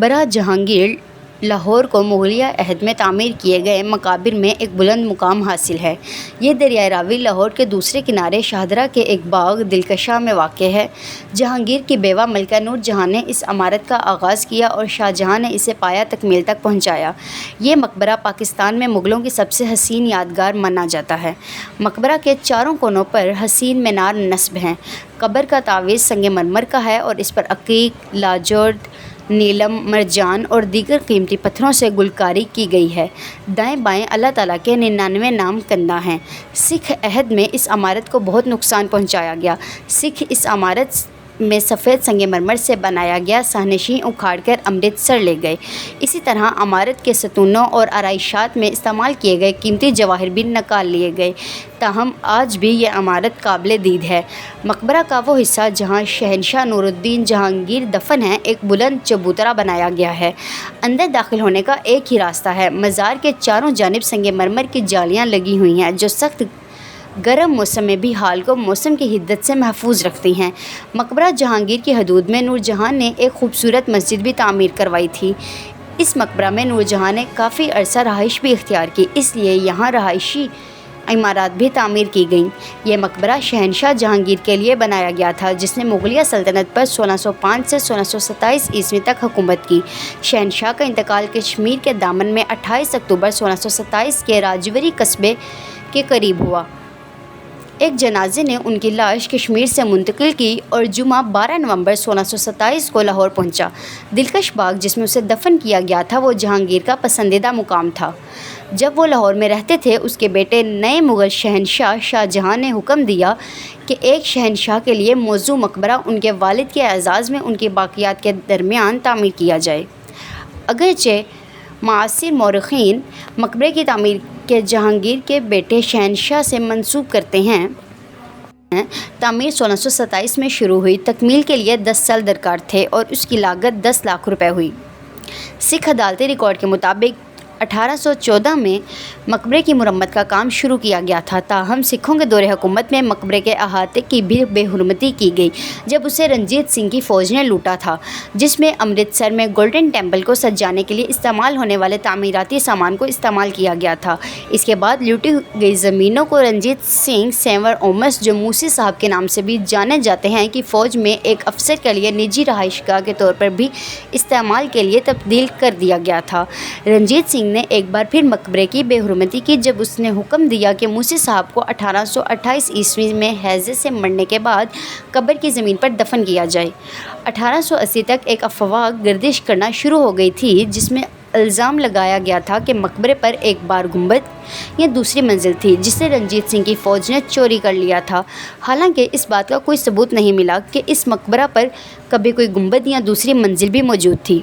مقبرہ جہانگیر لاہور کو مغلیہ عہد میں تعمیر کیے گئے مقابر میں ایک بلند مقام حاصل ہے۔ یہ دریائے راوی لاہور کے دوسرے کنارے شاہدرہ کے ایک باغ دلکشاں میں واقع ہے۔ جہانگیر کی بیوہ ملکہ نور جہاں نے اس عمارت کا آغاز کیا اور شاہ جہاں نے اسے پایہ تکمیل تک پہنچایا۔ یہ مقبرہ پاکستان میں مغلوں کی سب سے حسین یادگار مانا جاتا ہے۔ مقبرہ کے چاروں کونوں پر حسین مینار نصب ہیں۔ قبر کا تعویذ سنگ مرمر کا ہے اور اس پر عقیق، لاجورد، نیلم، مرجان اور دیگر قیمتی پتھروں سے گلکاری کی گئی ہے۔ دائیں بائیں اللہ تعالیٰ کے 99 نام کندہ ہیں۔ سکھ عہد میں اس عمارت کو بہت نقصان پہنچایا گیا۔ سکھ اس عمارت میں سفید سنگ مرمر سے بنایا گیا صحنشین اکھاڑ کر امرتسر لے گئے۔ اسی طرح عمارت کے ستونوں اور آرائشات میں استعمال کیے گئے قیمتی جواہر بھی نکال لیے گئے، تاہم آج بھی یہ عمارت قابل دید ہے۔ مقبرہ کا وہ حصہ جہاں شہنشاہ نور الدین جہانگیر دفن ہیں ایک بلند چبوترا بنایا گیا ہے۔ اندر داخل ہونے کا ایک ہی راستہ ہے۔ مزار کے چاروں جانب سنگ مرمر کی جالیاں لگی ہوئی ہیں جو سخت گرم موسم میں بھی حال کو موسم کی حدت سے محفوظ رکھتی ہیں۔ مقبرہ جہانگیر کی حدود میں نور جہاں نے ایک خوبصورت مسجد بھی تعمیر کروائی تھی۔ اس مقبرہ میں نور جہاں نے کافی عرصہ رہائش بھی اختیار کی، اس لیے یہاں رہائشی عمارات بھی تعمیر کی گئیں۔ یہ مقبرہ شہنشاہ جہانگیر کے لیے بنایا گیا تھا جس نے مغلیہ سلطنت پر 1605 سے 1627 عیسوی تک حکومت کی۔ شہنشاہ کا انتقال کشمیر کے دامن میں 28 اکتوبر 1627 کے راجوری قصبے کے قریب ہوا۔ ایک جنازے نے ان کی لاش کشمیر سے منتقل کی اور جمعہ 12 نومبر 1627 کو لاہور پہنچا۔ دلکش باغ جس میں اسے دفن کیا گیا تھا وہ جہانگیر کا پسندیدہ مقام تھا۔ جب وہ لاہور میں رہتے تھے اس کے بیٹے نئے مغل شہنشاہ شاہ جہاں نے حکم دیا کہ ایک شہنشاہ کے لیے موزوں مقبرہ ان کے والد کے اعزاز میں ان کی باقیات کے درمیان تعمیر کیا جائے۔ اگرچہ معاصر مورخین مقبرے کی تعمیر کے جہانگیر کے بیٹے شہنشاہ سے منسوب کرتے ہیں، تعمیر 1627 میں شروع ہوئی، تکمیل کے لیے 10 سال درکار تھے اور اس کی لاگت 10 لاکھ روپے ہوئی۔ سکھ عدالتی ریکارڈ کے مطابق 1814 میں مقبرے کی مرمت کا کام شروع کیا گیا تھا، تاہم سکھوں کے دور حکومت میں مقبرے کے احاطے کی بھی بے حرمتی کی گئی جب اسے رنجیت سنگھ کی فوج نے لوٹا تھا، جس میں امرتسر میں گولڈن ٹیمپل کو سجانے کے لیے استعمال ہونے والے تعمیراتی سامان کو استعمال کیا گیا تھا۔ اس کے بعد لوٹی گئی زمینوں کو رنجیت سنگھ سینور اومس جو موسی صاحب کے نام سے بھی جانے جاتے ہیں کی فوج میں ایک افسر کے لیے نجی رہائش گاہ کے طور پر بھی استعمال کے لیے تبدیل کر دیا گیا تھا۔ رنجیت سنگھ نے ایک بار پھر مقبرے کی بے حرمتی کی جب اس نے حکم دیا کہ موسی صاحب کو 1828 عیسوی میں ہیضے سے مرنے کے بعد قبر کی زمین پر دفن کیا جائے۔ 1880 تک ایک افواہ گردش کرنا شروع ہو گئی تھی جس میں الزام لگایا گیا تھا کہ مقبرے پر ایک بار گنبد یا دوسری منزل تھی جسے رنجیت سنگھ کی فوج نے چوری کر لیا تھا، حالانکہ اس بات کا کوئی ثبوت نہیں ملا کہ اس مقبرہ پر کبھی کوئی گنبد یا دوسری منزل بھی موجود تھی۔